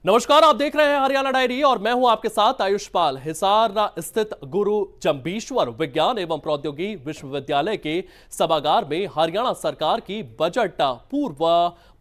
नमस्कार, आप देख रहे हैं हरियाणा डायरी और मैं हूं आपके साथ आयुष पाल। हिसार स्थित गुरु जम्बीश्वर विज्ञान एवं प्रौद्योगिकी विश्वविद्यालय के सभागार में हरियाणा सरकार की बजट पूर्व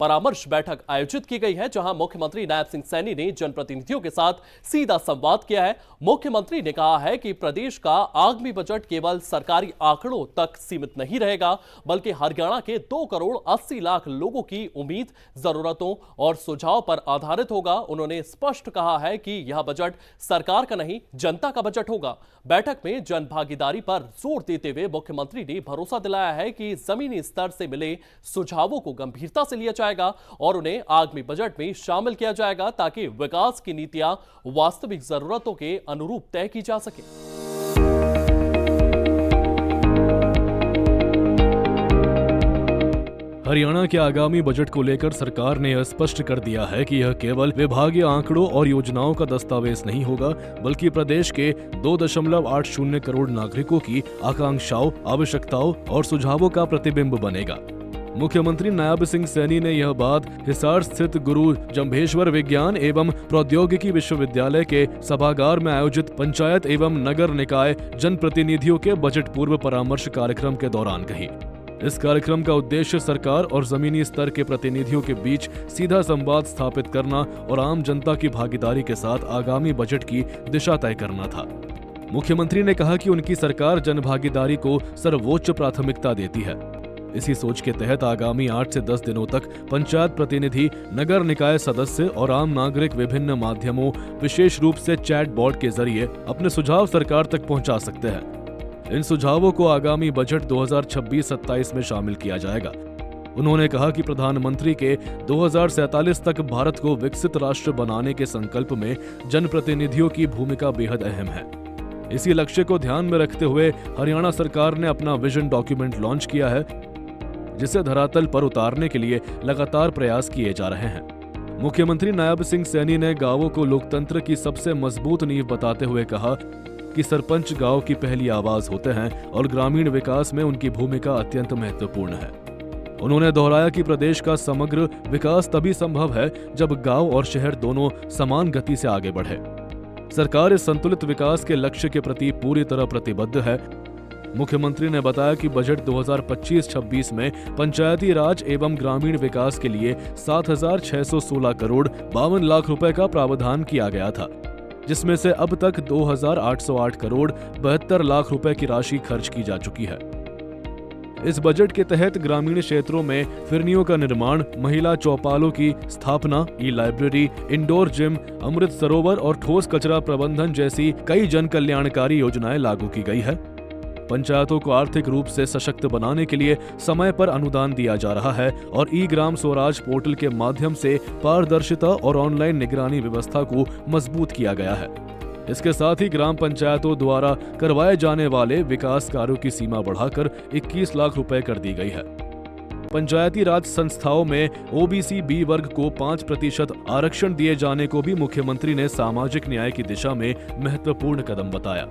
परामर्श बैठक आयोजित की गई है, जहां मुख्यमंत्री नायब सिंह सैनी ने जनप्रतिनिधियों के साथ सीधा संवाद किया है। मुख्यमंत्री ने कहा है कि प्रदेश का आगामी बजट केवल सरकारी आंकड़ों तक सीमित नहीं रहेगा, बल्कि हरियाणा के 2 करोड़ 80 लाख लोगों की उम्मीद, जरूरतों और सुझाव पर आधारित होगा। उन्होंने स्पष्ट कहा है कि यह बजट सरकार का नहीं, जनता का बजट होगा। बैठक में जन भागीदारी पर जोर देते हुए मुख्यमंत्री ने भरोसा दिलाया है कि जमीनी स्तर से मिले सुझावों को गंभीरता से लिया जाएगा और उन्हें आगामी बजट में शामिल किया जाएगा, ताकि विकास की नीतियां वास्तविक जरूरतों के अनुरूप तय की जा सके। हरियाणा के आगामी बजट को लेकर सरकार ने यह स्पष्ट कर दिया है कि यह केवल विभागीय आंकड़ों और योजनाओं का दस्तावेज नहीं होगा, बल्कि प्रदेश के 2.80 करोड़ नागरिकों की आकांक्षाओं, आवश्यकताओं और सुझावों का प्रतिबिंब बनेगा। मुख्यमंत्री नायब सिंह सैनी ने यह बात हिसार स्थित गुरु जम्भेश्वर विज्ञान एवं प्रौद्योगिकी विश्वविद्यालय के सभागार में आयोजित पंचायत एवं नगर निकाय जनप्रतिनिधियों के बजट पूर्व परामर्श कार्यक्रम के दौरान कही। इस कार्यक्रम का उद्देश्य सरकार और जमीनी स्तर के प्रतिनिधियों के बीच सीधा संवाद स्थापित करना और आम जनता की भागीदारी के साथ आगामी बजट की दिशा तय करना था। मुख्यमंत्री ने कहा कि उनकी सरकार जनभागीदारी को सर्वोच्च प्राथमिकता देती है। इसी सोच के तहत आगामी 8 से 10 दिनों तक पंचायत प्रतिनिधि, नगर निकाय सदस्य और आम नागरिक विभिन्न माध्यमों, विशेष रूप से चैट बोर्ड के जरिए अपने सुझाव सरकार तक पहुंचा सकते हैं। इन सुझावों को आगामी बजट 2026-27 में शामिल किया जाएगा। उन्होंने कहा कि प्रधानमंत्री के 2047 तक भारत को विकसित राष्ट्र बनाने के संकल्प में जनप्रतिनिधियों की भूमिका बेहद अहम है। इसी लक्ष्य को ध्यान में रखते हुए हरियाणा सरकार ने अपना विजन डॉक्यूमेंट लॉन्च किया है, जिसे धरातल पर उतारने के लिए लगातार प्रयास किए जा रहे हैं। मुख्यमंत्री नायब सिंह सैनी ने गांवों को लोकतंत्र की सबसे मजबूत नींव बताते हुए कहा कि सरपंच गांव की पहली आवाज होते हैं और ग्रामीण विकास में उनकी भूमिका अत्यंत महत्वपूर्ण है। उन्होंने दोहराया कि प्रदेश का समग्र विकास तभी संभव है जब गांव और शहर दोनों समान गति से आगे बढ़े। सरकार इस संतुलित विकास के लक्ष्य के प्रति पूरी तरह प्रतिबद्ध है। मुख्यमंत्री ने बताया कि बजट 2025-26 में पंचायती राज एवं ग्रामीण विकास के लिए 7,616 करोड़ 52 लाख रुपए का प्रावधान किया गया था, जिसमें से अब तक 2,808 करोड़ 72 लाख रुपए की राशि खर्च की जा चुकी है। इस बजट के तहत ग्रामीण क्षेत्रों में फिरनियों का निर्माण, महिला चौपालों की स्थापना, e-library, indoor gym, Amrit Sarovar और ठोस कचरा प्रबंधन जैसी कई जन कल्याणकारी योजनाएं लागू की गई है। पंचायतों को आर्थिक रूप से सशक्त बनाने के लिए समय पर अनुदान दिया जा रहा है और ई ग्राम स्वराज पोर्टल के माध्यम से पारदर्शिता और ऑनलाइन निगरानी व्यवस्था को मजबूत किया गया है। इसके साथ ही ग्राम पंचायतों द्वारा करवाए जाने वाले विकास कार्यों की सीमा बढ़ाकर 21 लाख रुपए कर दी गई है। पंचायती राज संस्थाओं में ओबीसी बी वर्ग को 5% आरक्षण दिए जाने को भी मुख्यमंत्री ने सामाजिक न्याय की दिशा में महत्वपूर्ण कदम बताया।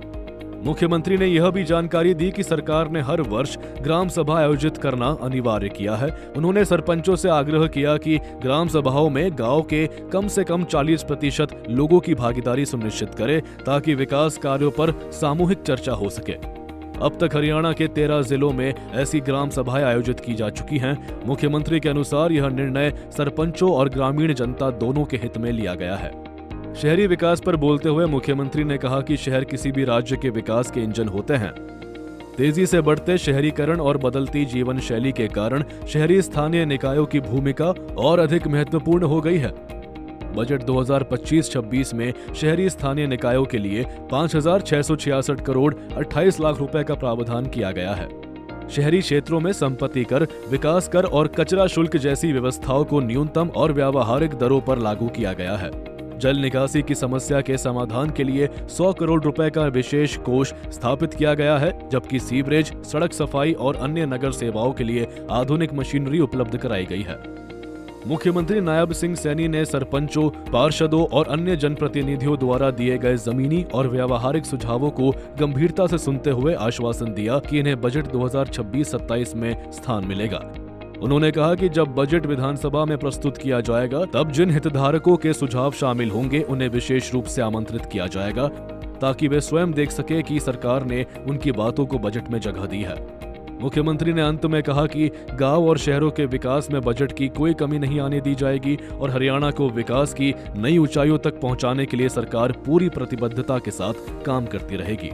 मुख्यमंत्री ने यह भी जानकारी दी कि सरकार ने हर वर्ष ग्राम सभा आयोजित करना अनिवार्य किया है। उन्होंने सरपंचों से आग्रह किया कि ग्राम सभाओं में गांव के कम से कम 40% लोगों की भागीदारी सुनिश्चित करें, ताकि विकास कार्यों पर सामूहिक चर्चा हो सके। अब तक हरियाणा के 13 जिलों में ऐसी ग्राम सभाएं आयोजित की जा चुकी हैं। मुख्यमंत्री के अनुसार यह निर्णय सरपंचों और ग्रामीण जनता दोनों के हित में लिया गया है। शहरी विकास पर बोलते हुए मुख्यमंत्री ने कहा कि शहर किसी भी राज्य के विकास के इंजन होते हैं। तेजी से बढ़ते शहरीकरण और बदलती जीवन शैली के कारण शहरी स्थानीय निकायों की भूमिका और अधिक महत्वपूर्ण हो गई है। बजट 2025-26 में शहरी स्थानीय निकायों के लिए 5,666 करोड़ 28 लाख रुपए का प्रावधान किया गया है। शहरी क्षेत्रों में संपत्ति कर, विकास कर और कचरा शुल्क जैसी व्यवस्थाओं को न्यूनतम और व्यावहारिक दरों पर लागू किया गया है। जल निकासी की समस्या के समाधान के लिए 100 करोड़ रुपए का विशेष कोष स्थापित किया गया है, जबकि सीवरेज, सड़क सफाई और अन्य नगर सेवाओं के लिए आधुनिक मशीनरी उपलब्ध कराई गई है। मुख्यमंत्री नायब सिंह सैनी ने सरपंचों, पार्षदों और अन्य जनप्रतिनिधियों द्वारा दिए गए जमीनी और व्यावहारिक सुझावों को गंभीरता से सुनते हुए आश्वासन दिया कि इन्हें बजट 2026-27 में स्थान मिलेगा। उन्होंने कहा कि जब बजट विधानसभा में प्रस्तुत किया जाएगा तब जिन हितधारकों के सुझाव शामिल होंगे उन्हें विशेष रूप से आमंत्रित किया जाएगा ताकि वे स्वयं देख सके कि सरकार ने उनकी बातों को बजट में जगह दी है। मुख्यमंत्री ने अंत में कहा कि गांव और शहरों के विकास में बजट की कोई कमी नहीं आने दी जाएगी और हरियाणा को विकास की नई ऊंचाइयों तक पहुंचाने के लिए सरकार पूरी प्रतिबद्धता के साथ काम करती रहेगी।